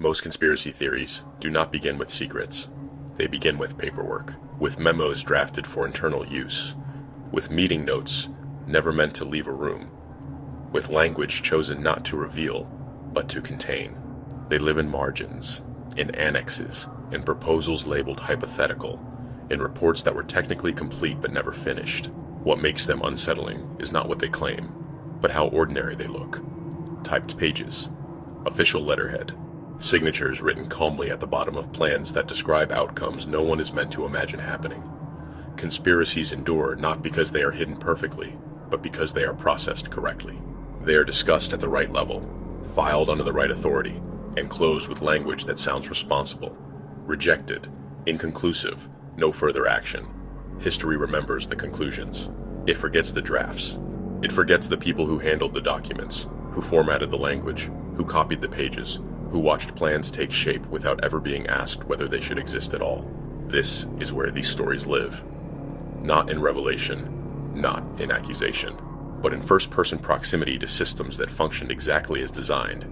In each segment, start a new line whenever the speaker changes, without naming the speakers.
Most conspiracy theories do not begin with secrets. They begin with paperwork, with memos drafted for internal use, with meeting notes never meant to leave a room, with language chosen not to reveal, but to contain. They live in margins, in annexes, in proposals labeled hypothetical, in reports that were technically complete but never finished. What makes them unsettling is not what they claim, but how ordinary they look. Typed pages, official letterhead, signatures written calmly at the bottom of plans that describe outcomes no one is meant to imagine happening. Conspiracies endure not because they are hidden perfectly, but because they are processed correctly. They are discussed at the right level, filed under the right authority, and closed with language that sounds responsible. Rejected, inconclusive, no further action. History remembers the conclusions. It forgets the drafts. It forgets the people who handled the documents, who formatted the language, who copied the pages, who watched plans take shape without ever being asked whether they should exist at all. This is where these stories live. Not in revelation, not in accusation, but in first-person proximity to systems that functioned exactly as designed.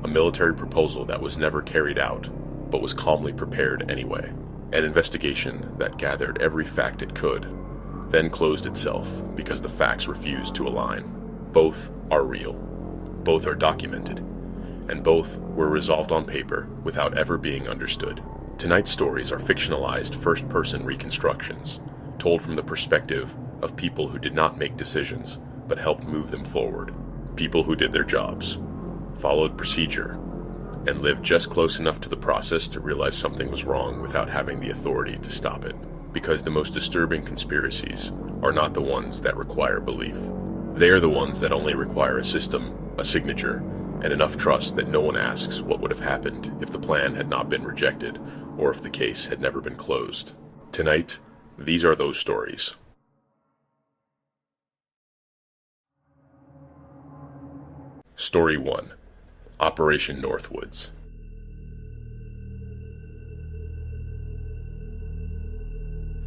A military proposal that was never carried out, but was calmly prepared anyway. An investigation that gathered every fact it could, then closed itself because the facts refused to align. Both are real. Both are documented. And both were resolved on paper without ever being understood. Tonight's stories are fictionalized first-person reconstructions, told from the perspective of people who did not make decisions, but helped move them forward. People who did their jobs, followed procedure, and lived just close enough to the process to realize something was wrong without having the authority to stop it. Because the most disturbing conspiracies are not the ones that require belief. They are the ones that only require a system, a signature, and enough trust that no one asks what would have happened if the plan had not been rejected or if the case had never been closed. Tonight, these are those stories. Story 1. Operation Northwoods.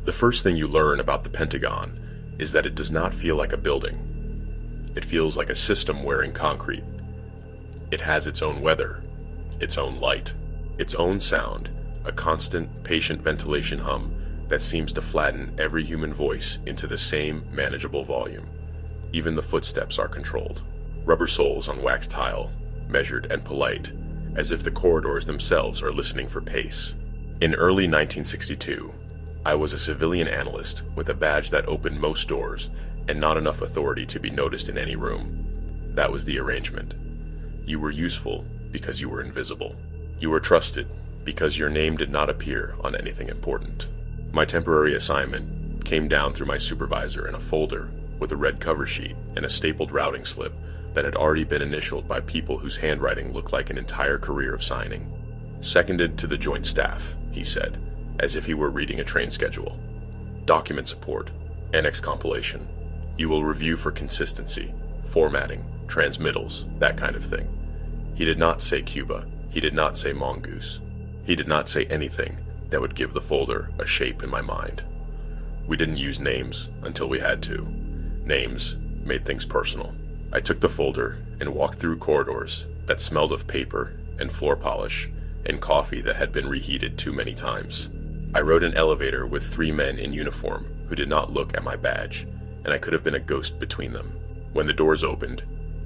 The first thing you learn about the Pentagon is that it does not feel like a building. It feels like a system wearing concrete. It has its own weather, its own light, its own sound, a constant, patient ventilation hum that seems to flatten every human voice into the same manageable volume. Even the footsteps are controlled. Rubber soles on wax tile, measured and polite, as if the corridors themselves are listening for pace. In early 1962, I was a civilian analyst with a badge that opened most doors and not enough authority to be noticed in any room. That was the arrangement. You were useful because you were invisible. You were trusted because your name did not appear on anything important. My temporary assignment came down through my supervisor in a folder with a red cover sheet and a stapled routing slip that had already been initialed by people whose handwriting looked like an entire career of signing. Seconded to the joint staff, he said, as if he were reading a train schedule. Document support, annex compilation. You will review for consistency, formatting, transmittals, that kind of thing. He did not say Cuba. He did not say mongoose. He did not say anything that would give the folder a shape in my mind. We didn't use names until we had to. Names made things personal. I took the folder and walked through corridors that smelled of paper and floor polish and coffee that had been reheated too many times. I rode an elevator with 3 men in uniform who did not look at my badge, and I could have been a ghost between them. When the doors opened,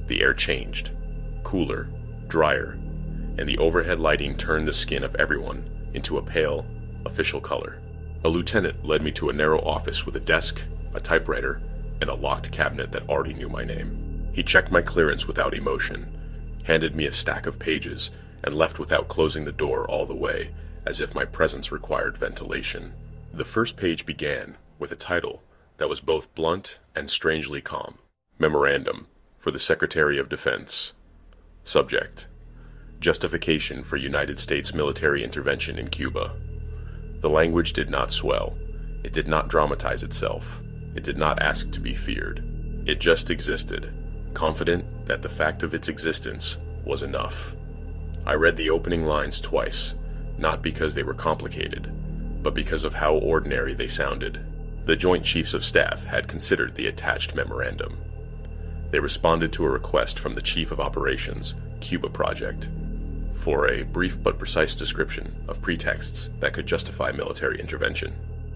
the air changed, cooler, drier, and the overhead lighting turned the skin of everyone into a pale, official color. A lieutenant led me to a narrow office with a desk, a typewriter, and a locked cabinet that already knew my name. He checked my clearance without emotion, handed me a stack of pages, and left without closing the door all the way, as if my presence required ventilation. The first page began with a title that was both blunt and strangely calm. Memorandum for the Secretary of Defense. Subject: Justification for United States military intervention in Cuba. The language did not swell. It did not dramatize itself. It did not ask to be feared. It just existed, confident that the fact of its existence was enough. I read the opening lines twice, not because they were complicated, but because of how ordinary they sounded. The Joint Chiefs of Staff had considered the attached memorandum. They responded to a request from the Chief of Operations, Cuba Project, for a brief but precise description of pretexts that could justify military intervention.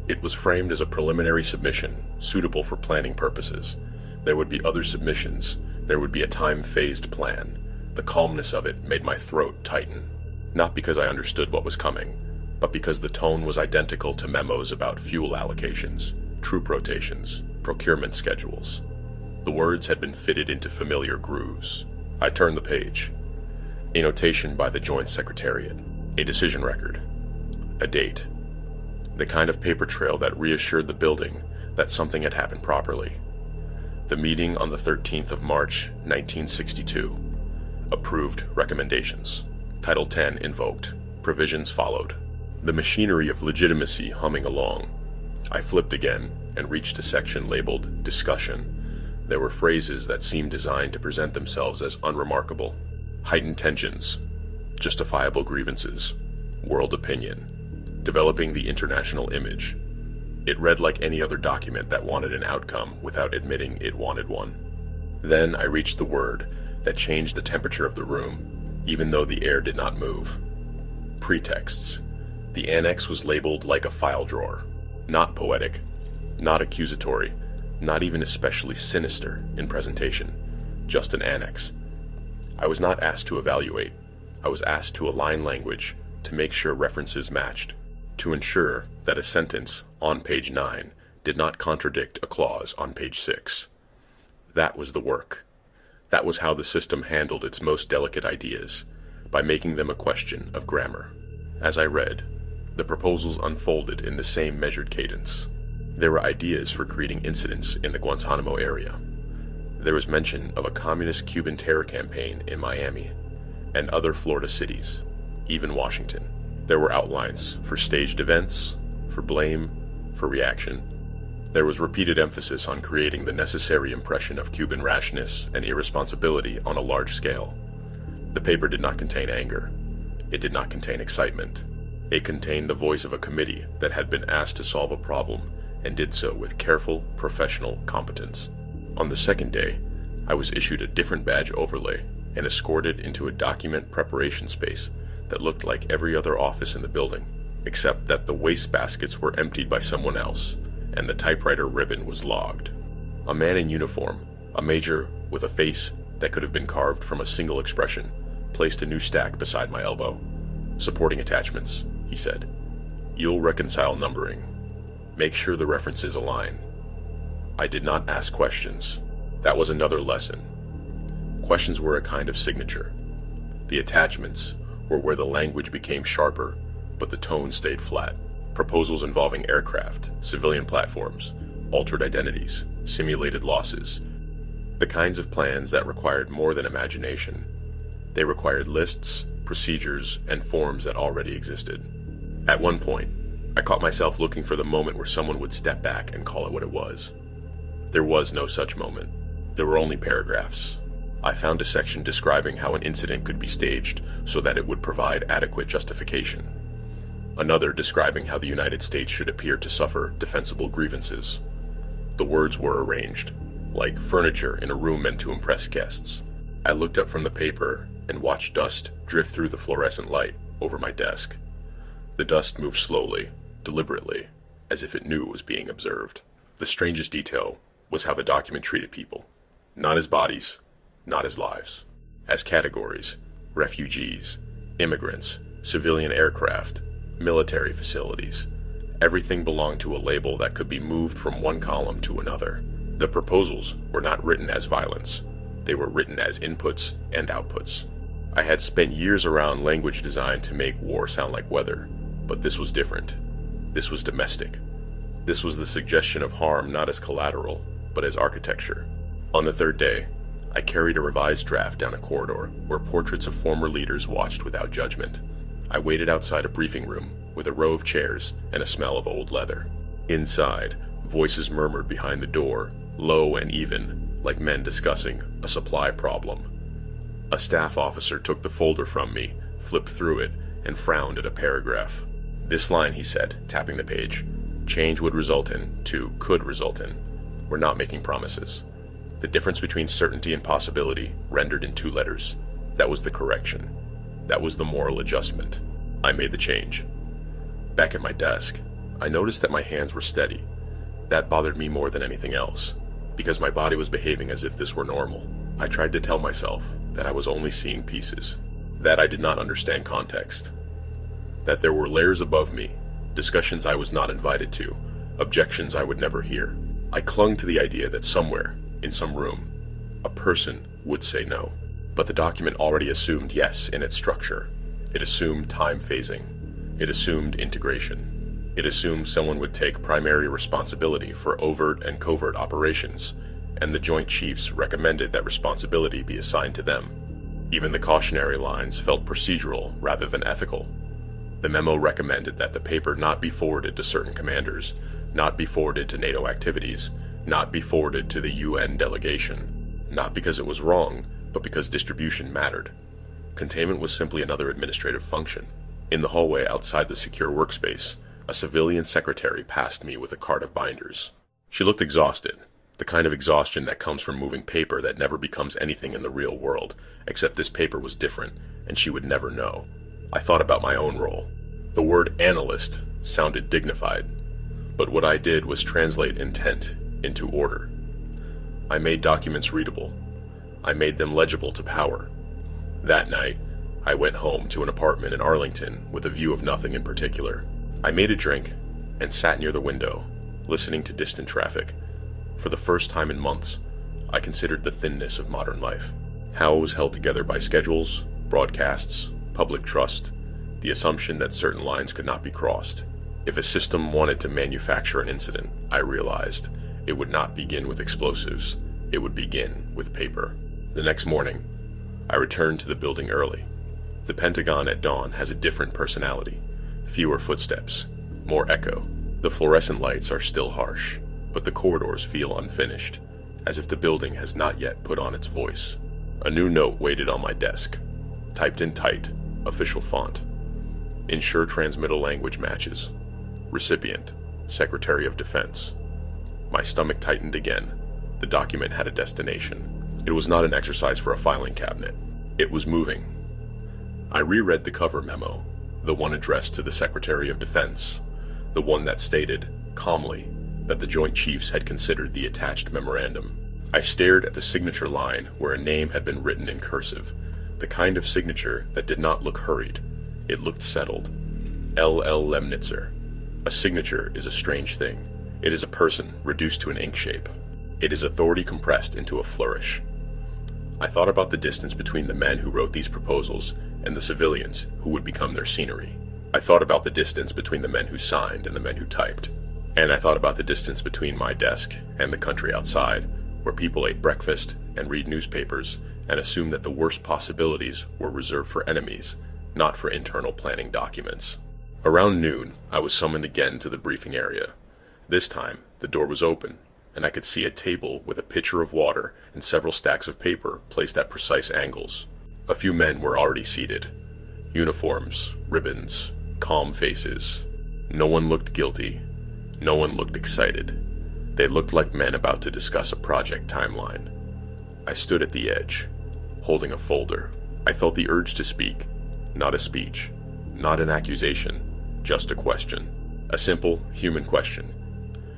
It was framed as a preliminary submission, suitable for planning purposes. There would be other submissions. There would be a time-phased plan. The calmness of it made my throat tighten. Not because I understood what was coming, but because the tone was identical to memos about fuel allocations, troop rotations, procurement schedules. The words had been fitted into familiar grooves. I turned the page. A notation by the Joint Secretariat. A decision record. A date. The kind of paper trail that reassured the building that something had happened properly. The meeting on the 13th of March, 1962. Approved recommendations. Title 10 invoked. Provisions followed. The machinery of legitimacy humming along. I flipped again and reached a section labeled Discussion. There were phrases that seemed designed to present themselves as unremarkable. Heightened tensions. Justifiable grievances. World opinion. Developing the international image. It read like any other document that wanted an outcome without admitting it wanted one. Then I reached the word that changed the temperature of the room, even though the air did not move. Pretexts. The annex was labeled like a file drawer. Not poetic, not accusatory, not even especially sinister in presentation. Just an annex. I was not asked to evaluate. I was asked to align language, to make sure references matched, to ensure that a sentence on page 9 did not contradict a clause on page 6. That was the work. That was how the system handled its most delicate ideas, by making them a question of grammar. As I read, the proposals unfolded in the same measured cadence. There were ideas for creating incidents in the Guantanamo area. There was mention of a communist Cuban terror campaign in Miami and other Florida cities, even Washington. There were outlines for staged events, for blame, for reaction. There was repeated emphasis on creating the necessary impression of Cuban rashness and irresponsibility on a large scale. The paper did not contain anger. It did not contain excitement. It contained the voice of a committee that had been asked to solve a problem and did so with careful, professional competence. On the second day, I was issued a different badge overlay and escorted into a document preparation space that looked like every other office in the building, except that the waste baskets were emptied by someone else, and the typewriter ribbon was logged. A man in uniform, a major with a face that could have been carved from a single expression, placed a new stack beside my elbow. Supporting attachments, he said. You'll reconcile numbering. Make sure the references align. I did not ask questions. That was another lesson. Questions were a kind of signature. The attachments were where the language became sharper, but the tone stayed flat. Proposals involving aircraft, civilian platforms, altered identities, simulated losses. The kinds of plans that required more than imagination. They required lists, procedures, and forms that already existed. At one point, I caught myself looking for the moment where someone would step back and call it what it was. There was no such moment. There were only paragraphs. I found a section describing how an incident could be staged so that it would provide adequate justification. Another describing how the United States should appear to suffer defensible grievances. The words were arranged, like furniture in a room meant to impress guests. I looked up from the paper and watched dust drift through the fluorescent light over my desk. The dust moved slowly, deliberately, as if it knew it was being observed. The strangest detail was how the document treated people, not as bodies, not as lives, as categories: refugees, immigrants, civilian aircraft, military facilities. Everything belonged to a label that could be moved from one column to another. The proposals were not written as violence. They were written as inputs and outputs. I had spent years around language design to make war sound like weather, but this was different. This was domestic. This was the suggestion of harm not as collateral, but as architecture. On the third day, I carried a revised draft down a corridor where portraits of former leaders watched without judgment. I waited outside a briefing room with a row of chairs and a smell of old leather. Inside, voices murmured behind the door, low and even, like men discussing a supply problem. A staff officer took the folder from me, flipped through it, and frowned at a paragraph. This line, he said, tapping the page, change would result in to could result in. We're not making promises. The difference between certainty and possibility rendered in 2 letters. That was the correction. That was the moral adjustment. I made the change. Back at my desk, I noticed that my hands were steady. That bothered me more than anything else, because my body was behaving as if this were normal. I tried to tell myself that I was only seeing pieces, that I did not understand context, that there were layers above me, discussions I was not invited to, objections I would never hear. I clung to the idea that somewhere, in some room, a person would say no. But the document already assumed yes in its structure. It assumed time phasing. It assumed integration. It assumed someone would take primary responsibility for overt and covert operations, and the Joint Chiefs recommended that responsibility be assigned to them. Even the cautionary lines felt procedural rather than ethical. The memo recommended that the paper not be forwarded to certain commanders, not be forwarded to NATO activities, not be forwarded to the UN delegation. Not because it was wrong, but because distribution mattered. Containment was simply another administrative function. In the hallway outside the secure workspace, a civilian secretary passed me with a cart of binders. She looked exhausted, the kind of exhaustion that comes from moving paper that never becomes anything in the real world, except this paper was different, and she would never know. I thought about my own role. The word analyst sounded dignified, but what I did was translate intent into order. I made documents readable. I made them legible to power. That night, I went home to an apartment in Arlington with a view of nothing in particular. I made a drink and sat near the window, listening to distant traffic. For the first time in months, I considered the thinness of modern life. How it was held together by schedules, broadcasts, public trust, the assumption that certain lines could not be crossed. If a system wanted to manufacture an incident, I realized it would not begin with explosives. It would begin with paper. The next morning, I returned to the building early. The Pentagon at dawn has a different personality. Fewer footsteps, more echo. The fluorescent lights are still harsh, but the corridors feel unfinished, as if the building has not yet put on its voice. A new note waited on my desk, typed in tight, official font. Ensure transmittal language matches. Recipient, Secretary of Defense. My stomach tightened again. The document had a destination. It was not an exercise for a filing cabinet. It was moving. I reread the cover memo, the one addressed to the Secretary of Defense, the one that stated, calmly, that the Joint Chiefs had considered the attached memorandum. I stared at the signature line where a name had been written in cursive, the kind of signature that did not look hurried. It looked settled. L.L. Lemnitzer. A signature is a strange thing. It is a person reduced to an ink shape. It is authority compressed into a flourish. I thought about the distance between the men who wrote these proposals and the civilians who would become their scenery. I thought about the distance between the men who signed and the men who typed. And I thought about the distance between my desk and the country outside, where people ate breakfast and read newspapers and assumed that the worst possibilities were reserved for enemies, not for internal planning documents. Around noon, I was summoned again to the briefing area. This time, the door was open, and I could see a table with a pitcher of water and several stacks of paper placed at precise angles. A few men were already seated. Uniforms, ribbons, calm faces. No one looked guilty. No one looked excited. They looked like men about to discuss a project timeline. I stood at the edge, holding a folder. I felt the urge to speak, not a speech, not an accusation, just a question. A simple, human question.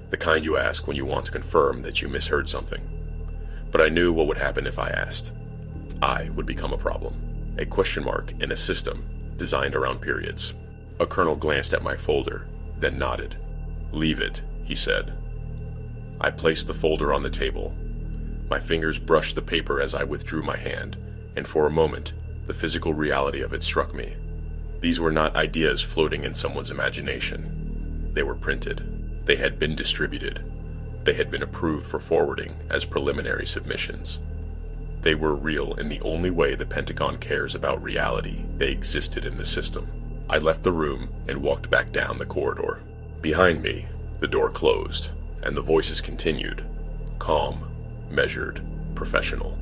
The kind you ask when you want to confirm that you misheard something. But I knew what would happen if I asked. I would become a problem. A question mark in a system designed around periods. A colonel glanced at my folder, then nodded. "Leave it," he said. I placed the folder on the table. My fingers brushed the paper as I withdrew my hand, and for a moment, the physical reality of it struck me. These were not ideas floating in someone's imagination. They were printed. They had been distributed. They had been approved for forwarding as preliminary submissions. They were real in the only way the Pentagon cares about reality. They existed in the system. I left the room and walked back down the corridor. Behind me, the door closed, and the voices continued, calm, measured, professional.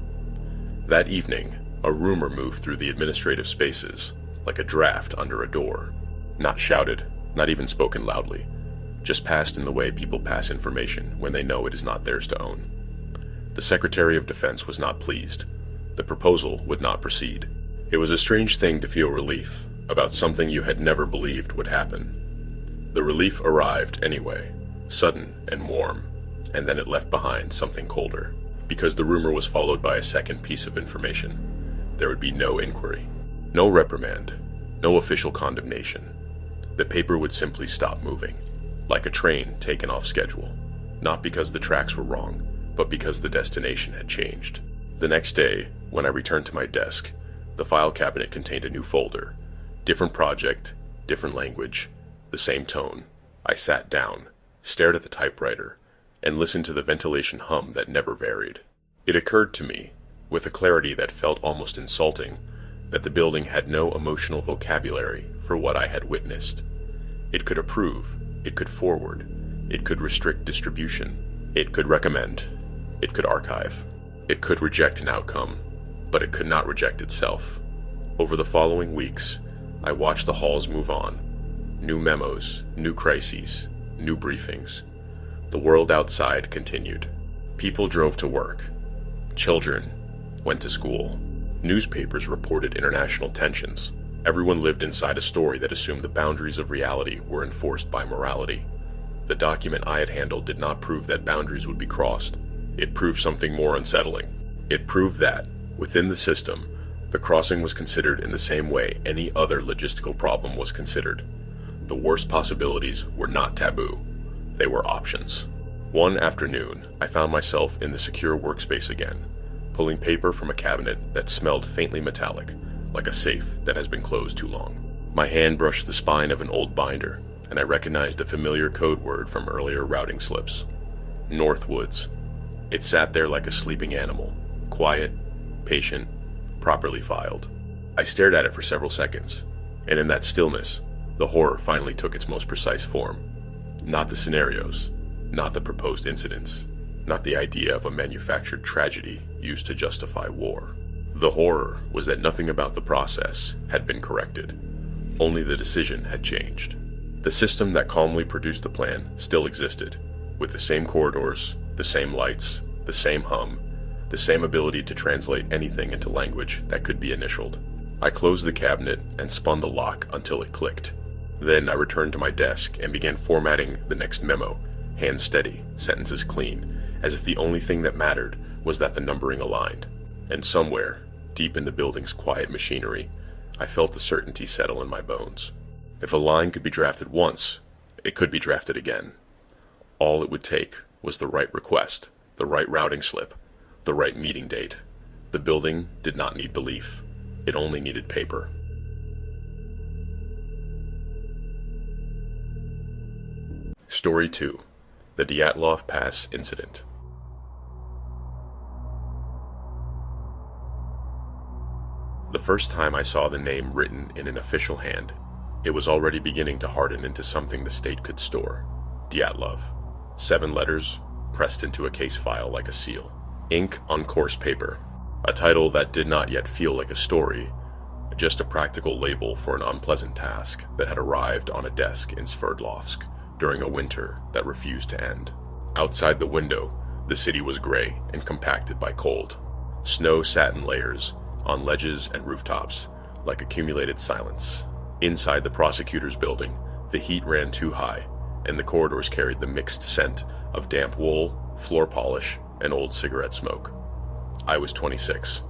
That evening, a rumor moved through the administrative spaces, like a draft under a door. Not shouted, not even spoken loudly, just passed in the way people pass information when they know it is not theirs to own. The Secretary of Defense was not pleased. The proposal would not proceed. It was a strange thing to feel relief about something you had never believed would happen. The relief arrived anyway, sudden and warm, and then it left behind something colder. Because the rumor was followed by a second piece of information. There would be no inquiry, no reprimand, no official condemnation. The paper would simply stop moving, like a train taken off schedule, not because the tracks were wrong, but because the destination had changed. The next day, when I returned to my desk, the file cabinet contained a new folder. Different project, different language, the same tone. I sat down, stared at the typewriter, and listened to the ventilation hum that never varied. It occurred to me, with a clarity that felt almost insulting, that the building had no emotional vocabulary for what I had witnessed. It could approve, it could forward, it could restrict distribution, it could recommend, it could archive, it could reject an outcome, but it could not reject itself. Over the following weeks, I watched the halls move on. New memos, new crises, new briefings. The world outside continued. People drove to work. Children went to school. Newspapers reported international tensions. Everyone lived inside a story that assumed the boundaries of reality were enforced by morality. The document I had handled did not prove that boundaries would be crossed. It proved something more unsettling. It proved that, within the system, the crossing was considered in the same way any other logistical problem was considered. The worst possibilities were not taboo. They were options. One afternoon, I found myself in the secure workspace again, pulling paper from a cabinet that smelled faintly metallic, like a safe that has been closed too long. My hand brushed the spine of an old binder, and I recognized a familiar code word from earlier routing slips. Northwoods. It sat there like a sleeping animal, quiet, patient, properly filed. I stared at it for several seconds, and in that stillness, the horror finally took its most precise form. Not the scenarios, not the proposed incidents, not the idea of a manufactured tragedy used to justify war. The horror was that nothing about the process had been corrected. Only the decision had changed. The system that calmly produced the plan still existed, with the same corridors, the same lights, the same hum, the same ability to translate anything into language that could be initialed. I closed the cabinet and spun the lock until it clicked. Then I returned to my desk and began formatting the next memo, hands steady, sentences clean, as if the only thing that mattered was that the numbering aligned. And somewhere, deep in the building's quiet machinery, I felt the certainty settle in my bones. If a line could be drafted once, it could be drafted again. All it would take was the right request, the right routing slip, the right meeting date. The building did not need belief. It only needed paper. Story 2. The Dyatlov Pass Incident. The first time I saw the name written in an official hand, it was already beginning to harden into something the state could store. Dyatlov. 7 letters, pressed into a case file like a seal. Ink on coarse paper. A title that did not yet feel like a story, just a practical label for an unpleasant task that had arrived on a desk in Sverdlovsk during a winter that refused to end. Outside the window, the city was gray and compacted by cold. Snow sat in layers on ledges and rooftops, like accumulated silence. Inside the prosecutor's building, the heat ran too high, and the corridors carried the mixed scent of damp wool, floor polish, and old cigarette smoke. I was 26,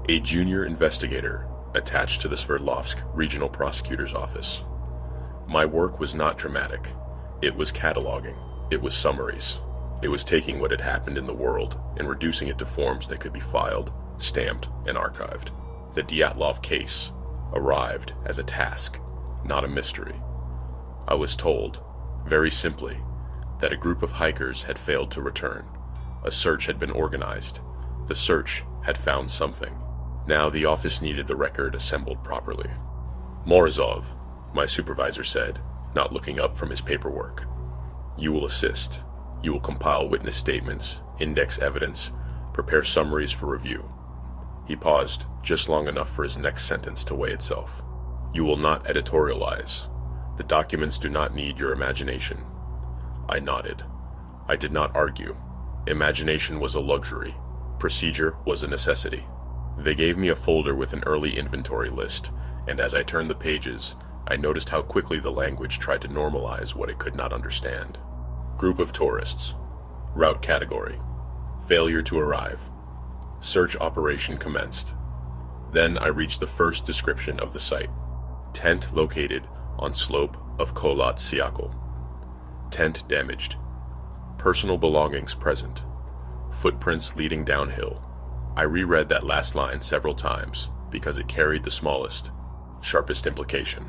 a junior investigator attached to the Sverdlovsk Regional Prosecutor's Office. My work was not dramatic. It was cataloging. It was summaries. It was taking what had happened in the world and reducing it to forms that could be filed, stamped, and archived. The Dyatlov case arrived as a task, not a mystery. I was told, very simply, that a group of hikers had failed to return. A search had been organized. The search had found something. Now the office needed the record assembled properly. Morozov, my supervisor said, not looking up from his paperwork. You will assist. You will compile witness statements, index evidence, prepare summaries for review. He paused just long enough for his next sentence to weigh itself. You will not editorialize. The documents do not need your imagination. I nodded. I did not argue. Imagination was a luxury. Procedure was a necessity. They gave me a folder with an early inventory list, and as I turned the pages, I noticed how quickly the language tried to normalize what it could not understand. Group of tourists. Route category. Failure to arrive. Search operation commenced. Then I reached the first description of the site. Tent located on slope of Kholat Syakhl. Tent damaged. Personal belongings present. Footprints leading downhill. I reread that last line several times because it carried the smallest, sharpest implication.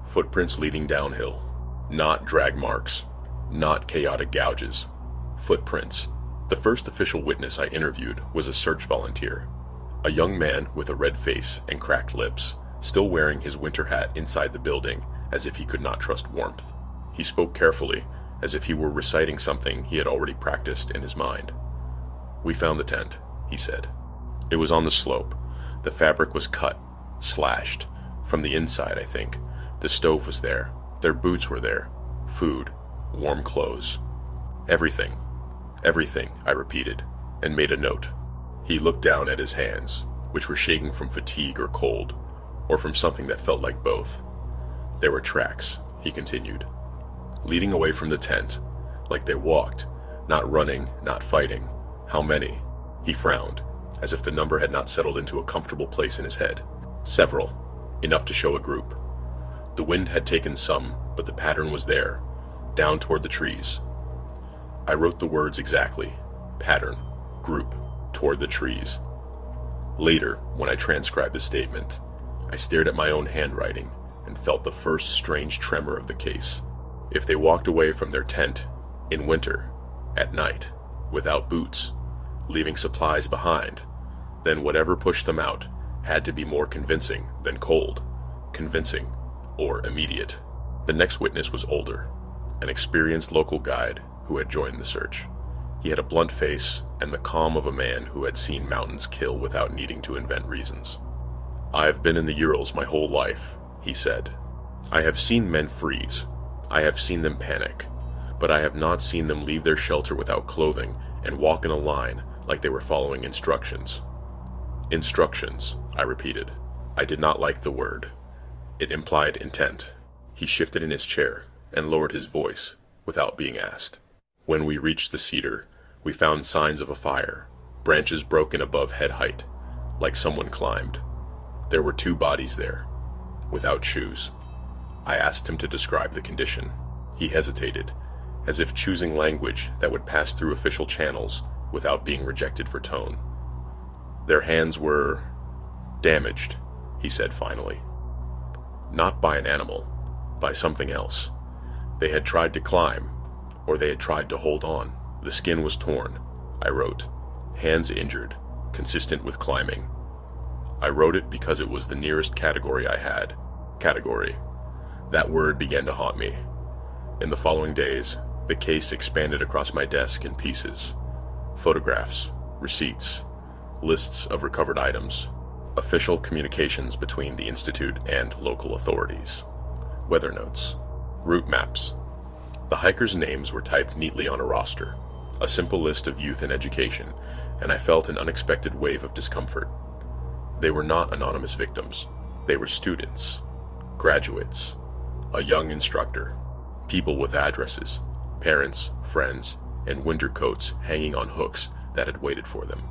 Footprints leading downhill. Not drag marks. Not chaotic gouges. Footprints. The first official witness I interviewed was a search volunteer. A young man with a red face and cracked lips, still wearing his winter hat inside the building as if he could not trust warmth. He spoke carefully, as if he were reciting something he had already practiced in his mind. "We found the tent," he said. It was on the slope. The fabric was cut, slashed. From the inside, I think. The stove was there. Their boots were there. Food. Warm clothes. Everything. Everything, I repeated, and made a note. He looked down at his hands, which were shaking from fatigue or cold, or from something that felt like both. There were tracks, he continued, leading away from the tent, like they walked, not running, not fighting. How many? He frowned, as if the number had not settled into a comfortable place in his head. Several, enough to show a group. The wind had taken some, but the pattern was there, down toward the trees. I wrote the words exactly. Pattern, group, toward the trees. Later, when I transcribed the statement, I stared at my own handwriting and felt the first strange tremor of the case. If they walked away from their tent, in winter, at night, without boots, leaving supplies behind, then whatever pushed them out had to be more convincing than cold, convincing, or immediate. The next witness was older, an experienced local guide who had joined the search. He had a blunt face and the calm of a man who had seen mountains kill without needing to invent reasons. "I've been in the Urals my whole life," he said. "I have seen men freeze. I have seen them panic. But I have not seen them leave their shelter without clothing and walk in a line like they were following instructions." Instructions, I repeated. I did not like the word. It implied intent. He shifted in his chair and lowered his voice without being asked. "When we reached the cedar, we found signs of a fire, branches broken above head height, like someone climbed. There were 2 bodies there, without shoes." I asked him to describe the condition. He hesitated, as if choosing language that would pass through official channels without being rejected for tone. "Their hands were damaged," he said finally. "Not by an animal, by something else. They had tried to climb, or they had tried to hold on. The skin was torn," I wrote. "Hands injured, consistent with climbing." I wrote it because it was the nearest category I had. Category. That word began to haunt me. In the following days, the case expanded across my desk in pieces. Photographs, receipts, lists of recovered items, official communications between the Institute and local authorities, weather notes, route maps. The hikers' names were typed neatly on a roster, a simple list of youth and education, and I felt an unexpected wave of discomfort. They were not anonymous victims. They were students, graduates, a young instructor, people with addresses, parents, friends, and winter coats hanging on hooks that had waited for them.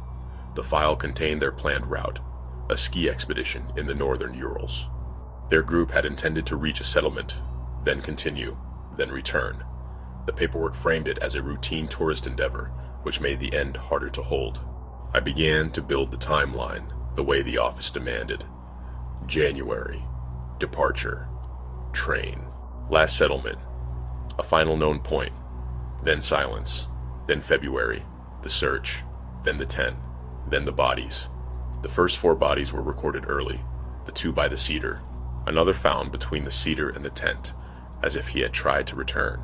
The file contained their planned route, a ski expedition in the northern Urals. Their group had intended to reach a settlement, then continue, then return. The paperwork framed it as a routine tourist endeavor, which made the end harder to hold. I began to build the timeline the way the office demanded. January, departure, train, last settlement, a final known point, then silence, then February, the search, then the tent, then the bodies. The first 4 bodies were recorded early, the 2 by the cedar, another found between the cedar and the tent, as if he had tried to return.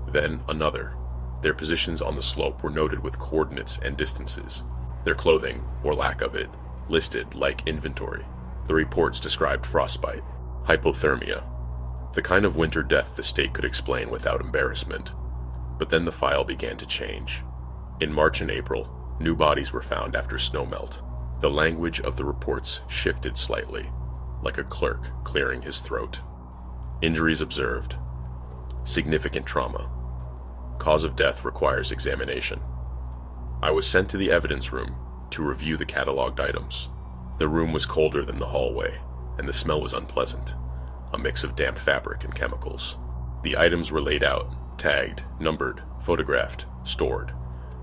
Then another. Their positions on the slope were noted with coordinates and distances. Their clothing, or lack of it, listed like inventory. The reports described frostbite, hypothermia, the kind of winter death the state could explain without embarrassment. But then the file began to change. In March and April, new bodies were found after snowmelt. The language of the reports shifted slightly, like a clerk clearing his throat. Injuries observed. Significant trauma. Cause of death requires examination. I was sent to the evidence room to review the cataloged items. The room was colder than the hallway, and the smell was unpleasant, a mix of damp fabric and chemicals. The items were laid out, tagged, numbered, photographed, stored.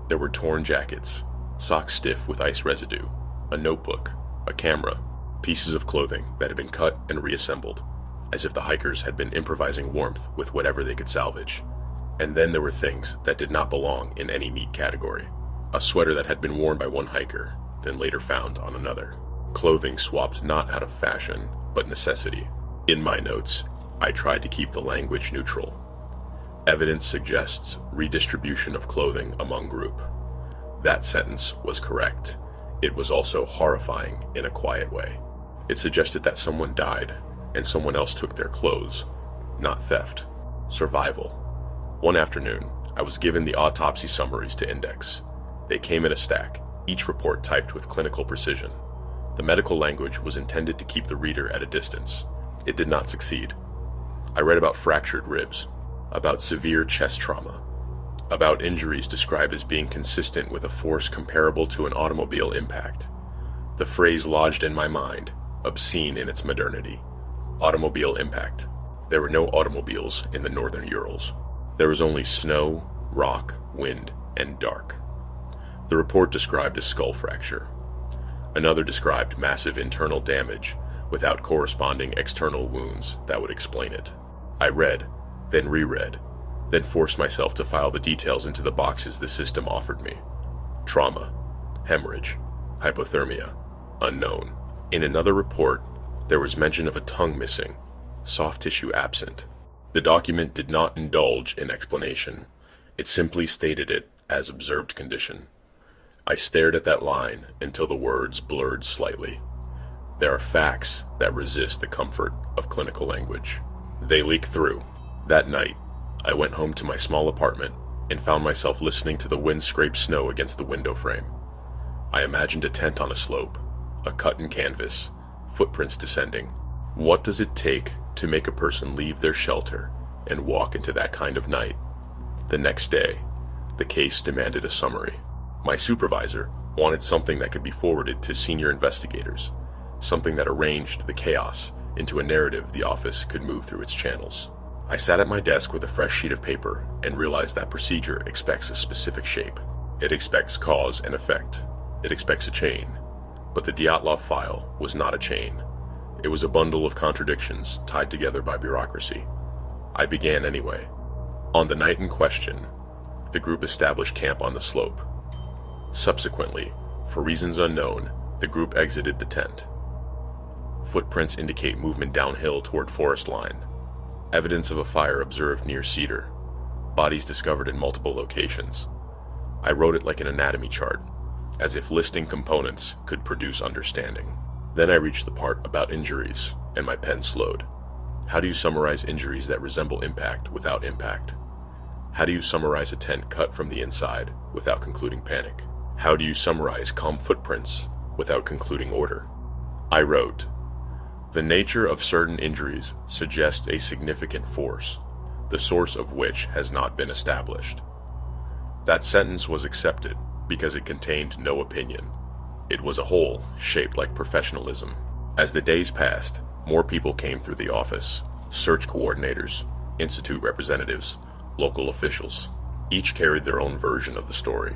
There were torn jackets, socks stiff with ice residue, a notebook, a camera, pieces of clothing that had been cut and reassembled, as if the hikers had been improvising warmth with whatever they could salvage. And then there were things that did not belong in any neat category. A sweater that had been worn by one hiker, then later found on another. Clothing swapped not out of fashion, but necessity. In my notes, I tried to keep the language neutral. Evidence suggests redistribution of clothing among group. That sentence was correct. It was also horrifying in a quiet way. It suggested that someone died, and someone else took their clothes. Not theft. Survival. One afternoon, I was given the autopsy summaries to index. They came in a stack, each report typed with clinical precision. The medical language was intended to keep the reader at a distance. It did not succeed. I read about fractured ribs, about severe chest trauma, about injuries described as being consistent with a force comparable to an automobile impact. The phrase lodged in my mind, obscene in its modernity. Automobile impact. There were no automobiles in the northern Urals. There was only snow, rock, wind, and dark. The report described a skull fracture. Another described massive internal damage without corresponding external wounds that would explain it. I read, then reread, then forced myself to file the details into the boxes the system offered me. Trauma, hemorrhage, hypothermia, unknown. In another report, there was mention of a tongue missing, soft tissue absent. The document did not indulge in explanation. It simply stated it as observed condition. I stared at that line until the words blurred slightly. There are facts that resist the comfort of clinical language. They leak through. That night, I went home to my small apartment and found myself listening to the wind scrape snow against the window frame. I imagined a tent on a slope, a cut in canvas, footprints descending. What does it take to make a person leave their shelter and walk into that kind of night? The next day, the case demanded a summary. My supervisor wanted something that could be forwarded to senior investigators, something that arranged the chaos into a narrative the office could move through its channels. I sat at my desk with a fresh sheet of paper and realized that procedure expects a specific shape. It expects cause and effect. It expects a chain. But the Dyatlov file was not a chain. It was a bundle of contradictions tied together by bureaucracy. I began anyway. On the night in question, the group established camp on the slope. Subsequently, for reasons unknown, the group exited the tent. Footprints indicate movement downhill toward forest line. Evidence of a fire observed near Cedar. Bodies discovered in multiple locations. I wrote it like an anatomy chart, as if listing components could produce understanding. Then I reached the part about injuries, and my pen slowed. How do you summarize injuries that resemble impact without impact? How do you summarize a tent cut from the inside without concluding panic? How do you summarize calm footprints without concluding order? I wrote, the nature of certain injuries suggests a significant force, the source of which has not been established. That sentence was accepted because it contained no opinion. It was a whole shaped like professionalism. As the days passed, more people came through the office. Search coordinators, institute representatives, local officials. Each carried their own version of the story.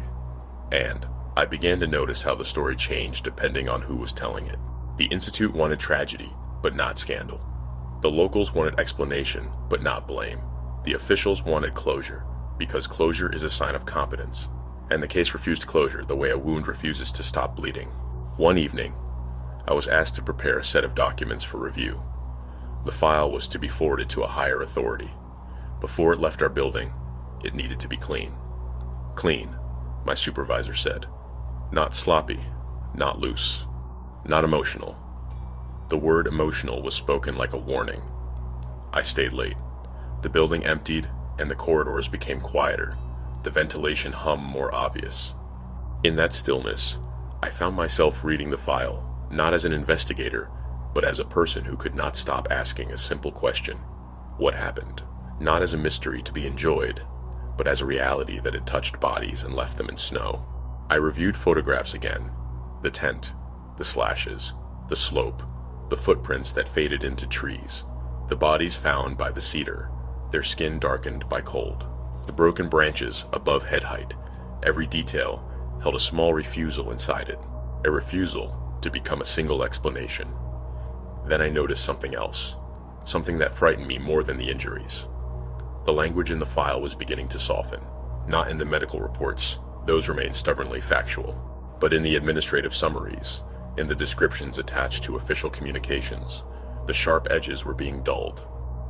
And I began to notice how the story changed depending on who was telling it. The institute wanted tragedy, but not scandal. The locals wanted explanation, but not blame. The officials wanted closure, because closure is a sign of competence. And the case refused closure the way a wound refuses to stop bleeding. One evening, I was asked to prepare a set of documents for review. The file was to be forwarded to a higher authority. Before it left our building, it needed to be clean. Clean, my supervisor said. Not sloppy, not loose, not emotional. The word emotional was spoken like a warning. I stayed late. The building emptied and the corridors became quieter, the ventilation hum more obvious. In that stillness, I found myself reading the file, not as an investigator, but as a person who could not stop asking a simple question: what happened? Not as a mystery to be enjoyed, but as a reality that had touched bodies and left them in snow. I reviewed photographs again: the tent, the slashes, the slope, the footprints that faded into trees, the bodies found by the cedar, their skin darkened by cold, the broken branches above head height. Every detail held a small refusal inside it, a refusal to become a single explanation. Then I noticed something else, something that frightened me more than the injuries. The language in the file was beginning to soften, not in the medical reports, those remained stubbornly factual, but in the administrative summaries, in the descriptions attached to official communications. The sharp edges were being dulled.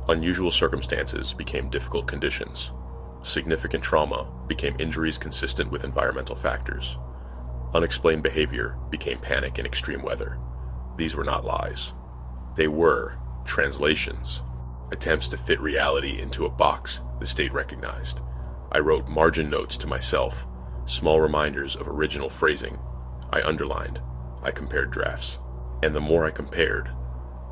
Unusual circumstances became difficult conditions. Significant trauma became injuries consistent with environmental factors. Unexplained behavior became panic in extreme weather. These were not lies. They were translations, attempts to fit reality into a box the state recognized. I wrote margin notes to myself, small reminders of original phrasing. I underlined. I compared drafts. And the more I compared,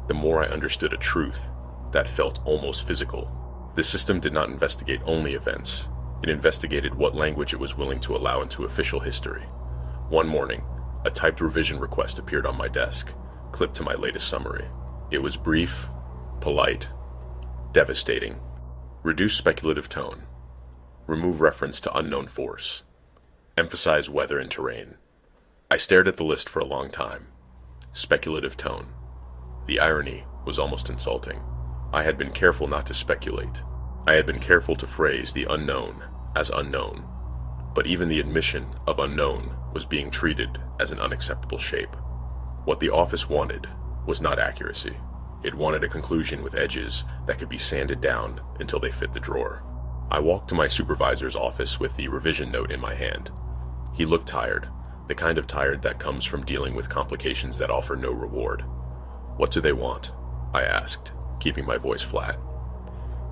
the more I understood a truth that felt almost physical. The system did not investigate only events. It investigated what language it was willing to allow into official history. One morning, a typed revision request appeared on my desk, clipped to my latest summary. It was brief, polite, devastating. Reduce speculative tone. Remove reference to unknown force. Emphasize weather and terrain. I stared at the list for a long time. Speculative tone. The irony was almost insulting. I had been careful not to speculate. I had been careful to phrase the unknown as unknown. But even the admission of unknown was being treated as an unacceptable shape. What the office wanted was not accuracy. It wanted a conclusion with edges that could be sanded down until they fit the drawer. I walked to my supervisor's office with the revision note in my hand. He looked tired, the kind of tired that comes from dealing with complications that offer no reward. "What do they want?" I asked, keeping my voice flat.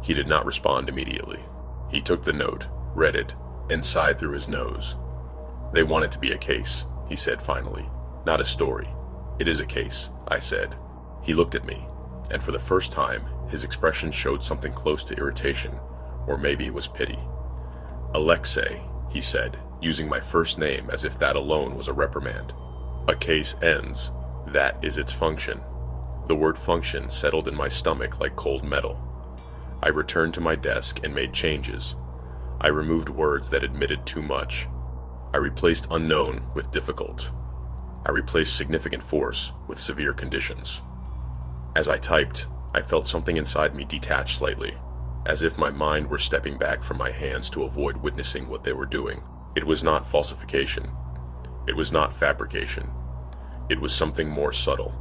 He did not respond immediately. He took the note, read it, and sighed through his nose. "They want it to be a case," he said finally, "not a story." "It is a case," I said. He looked at me, and for the first time, his expression showed something close to irritation, or maybe it was pity. "Alexei," he said, using my first name as if that alone was a reprimand. "A case ends. That is its function." The word function settled in my stomach like cold metal. I returned to my desk and made changes. I removed words that admitted too much. I replaced unknown with difficult. I replaced significant force with severe conditions. As I typed, I felt something inside me detach slightly, as if my mind were stepping back from my hands to avoid witnessing what they were doing. It was not falsification. It was not fabrication. It was something more subtle.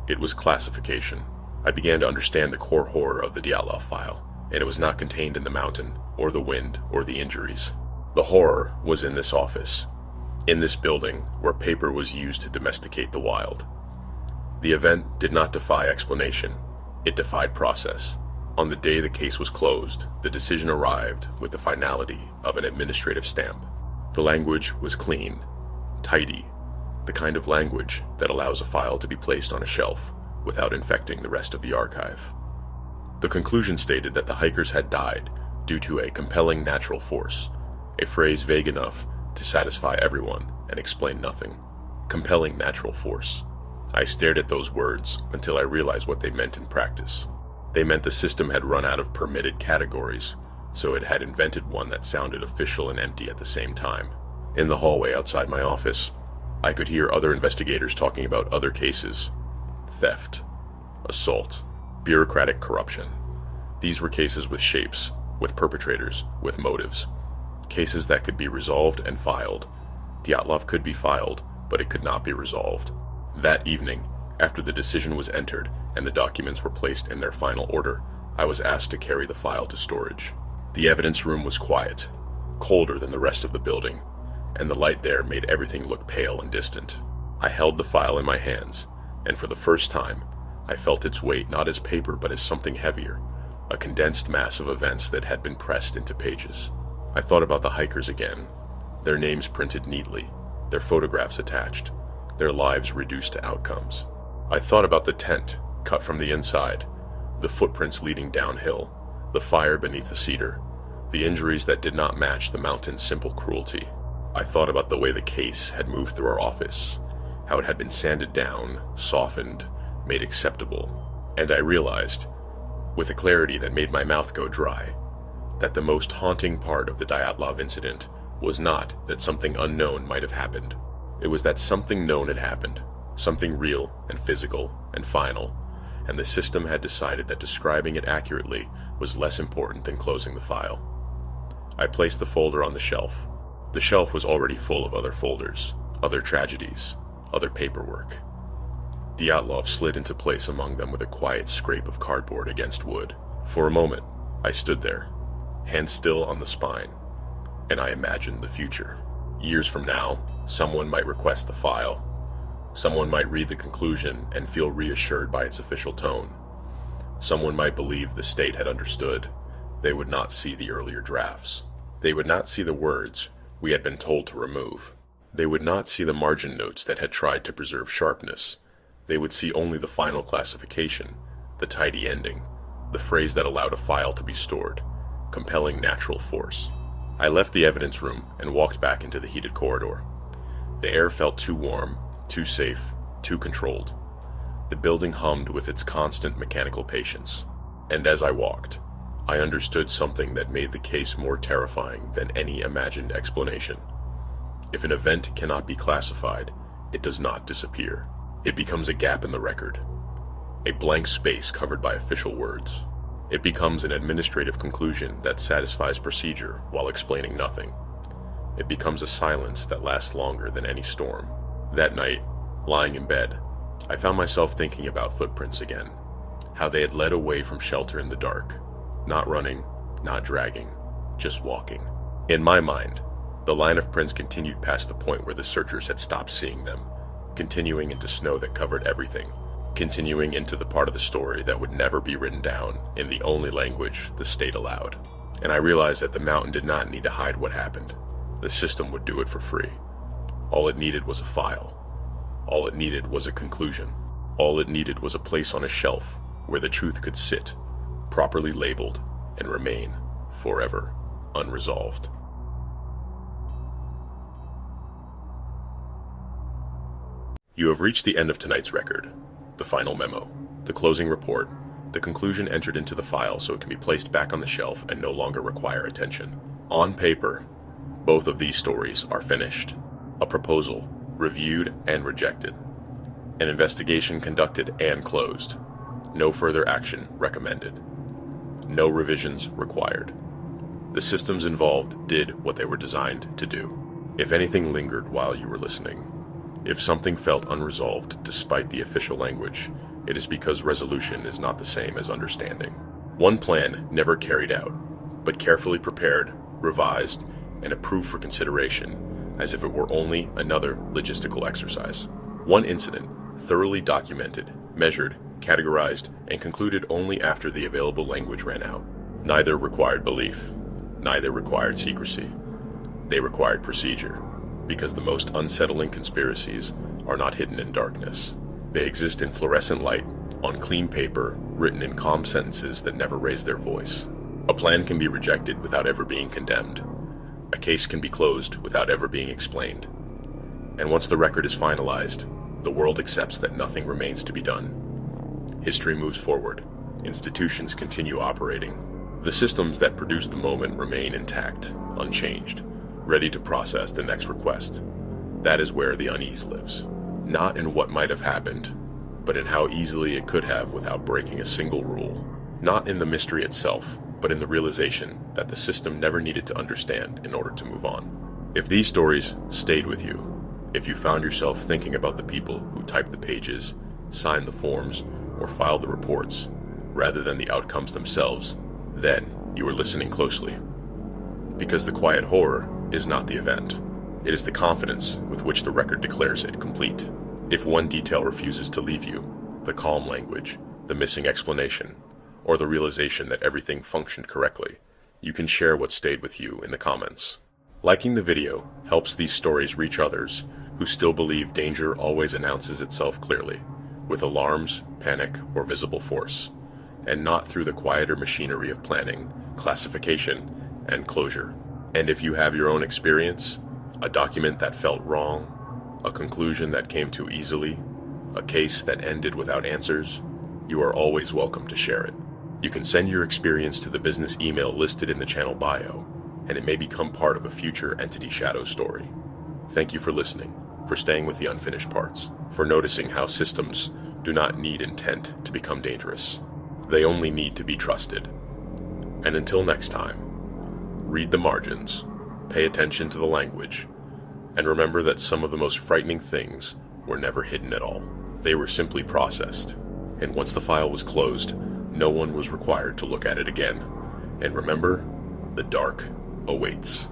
It was classification. I began to understand the core horror of the Dyatlov file, and it was not contained in the mountain, or the wind, or the injuries. The horror was in this office, in this building where paper was used to domesticate the wild. The event did not defy explanation. It defied process. On the day the case was closed, the decision arrived with the finality of an administrative stamp. The language was clean, tidy, the kind of language that allows a file to be placed on a shelf without infecting the rest of the archive. The conclusion stated that the hikers had died due to a compelling natural force, a phrase vague enough to satisfy everyone and explain nothing. Compelling natural force. I stared at those words until I realized what they meant in practice. They meant the system had run out of permitted categories, so it had invented one that sounded official and empty at the same time. In the hallway outside my office, I could hear other investigators talking about other cases. Theft, assault, bureaucratic corruption. These were cases with shapes, with perpetrators, with motives. Cases that could be resolved and filed. Dyatlov could be filed, but it could not be resolved. That evening, after the decision was entered and the documents were placed in their final order, I was asked to carry the file to storage. The evidence room was quiet, colder than the rest of the building, and the light there made everything look pale and distant. I held the file in my hands, and for the first time, I felt its weight not as paper but as something heavier, a condensed mass of events that had been pressed into pages. I thought about the hikers again, their names printed neatly, their photographs attached, their lives reduced to outcomes. I thought about the tent, cut from the inside, the footprints leading downhill, the fire beneath the cedar, the injuries that did not match the mountain's simple cruelty. I thought about the way the case had moved through our office, how it had been sanded down, softened, made acceptable, and I realized, with a clarity that made my mouth go dry, that the most haunting part of the Dyatlov incident was not that something unknown might have happened. It was that something known had happened, something real and physical and final, and the system had decided that describing it accurately was less important than closing the file. I placed the folder on the shelf. The shelf was already full of other folders, other tragedies, other paperwork. Dyatlov slid into place among them with a quiet scrape of cardboard against wood. For a moment, I stood there, hands still on the spine, and I imagined the future. Years from now, someone might request the file. Someone might read the conclusion and feel reassured by its official tone. Someone might believe the state had understood. They would not see the earlier drafts. They would not see the words we had been told to remove. They would not see the margin notes that had tried to preserve sharpness. They would see only the final classification, the tidy ending, the phrase that allowed a file to be stored, compelling natural force. I left the evidence room and walked back into the heated corridor. The air felt too warm, too safe, too controlled. The building hummed with its constant mechanical patience. And as I walked, I understood something that made the case more terrifying than any imagined explanation. If an event cannot be classified, it does not disappear. It becomes a gap in the record, a blank space covered by official words. It becomes an administrative conclusion that satisfies procedure while explaining nothing. It becomes a silence that lasts longer than any storm. That night, lying in bed, I found myself thinking about footprints again, how they had led away from shelter in the dark. Not running, not dragging, just walking. In my mind, the line of prints continued past the point where the searchers had stopped seeing them, continuing into snow that covered everything, continuing into the part of the story that would never be written down in the only language the state allowed. And I realized that the mountain did not need to hide what happened. The system would do it for free. All it needed was a file. All it needed was a conclusion. All it needed was a place on a shelf where the truth could sit, properly labeled, and remain forever unresolved. You have reached the end of tonight's record, the final memo, the closing report, the conclusion entered into the file so it can be placed back on the shelf and no longer require attention. On paper, both of these stories are finished. A proposal, reviewed and rejected. An investigation conducted and closed. No further action recommended. No revisions required. The systems involved did what they were designed to do. If anything lingered while you were listening, if something felt unresolved despite the official language, it is because resolution is not the same as understanding. One plan never carried out, but carefully prepared, revised, and approved for consideration as if it were only another logistical exercise. One incident, thoroughly documented, measured, categorized, and concluded only after the available language ran out. Neither required belief, neither required secrecy. They required procedure, because the most unsettling conspiracies are not hidden in darkness. They exist in fluorescent light, on clean paper, written in calm sentences that never raise their voice. A plan can be rejected without ever being condemned. A case can be closed without ever being explained. And once the record is finalized, the world accepts that nothing remains to be done. History moves forward. Institutions continue operating. The systems that produced the moment remain intact, unchanged, ready to process the next request. That is where the unease lives. Not in what might have happened, but in how easily it could have without breaking a single rule. Not in the mystery itself, but in the realization that the system never needed to understand in order to move on. If these stories stayed with you, if you found yourself thinking about the people who typed the pages, signed the forms, or filed the reports, rather than the outcomes themselves, then you were listening closely. Because the quiet horror is not the event. It is the confidence with which the record declares it complete. If one detail refuses to leave you, the calm language, the missing explanation, or the realization that everything functioned correctly, you can share what stayed with you in the comments. Liking the video helps these stories reach others who still believe danger always announces itself clearly, with alarms, panic, or visible force, and not through the quieter machinery of planning, classification, and closure. And if you have your own experience, a document that felt wrong, a conclusion that came too easily, a case that ended without answers, you are always welcome to share it. You can send your experience to the business email listed in the channel bio, and it may become part of a future Entity Shadow story. Thank you for listening, for staying with the unfinished parts, for noticing how systems do not need intent to become dangerous. They only need to be trusted. And until next time, read the margins, pay attention to the language, and remember that some of the most frightening things were never hidden at all. They were simply processed. And once the file was closed, no one was required to look at it again. And remember, the dark awaits.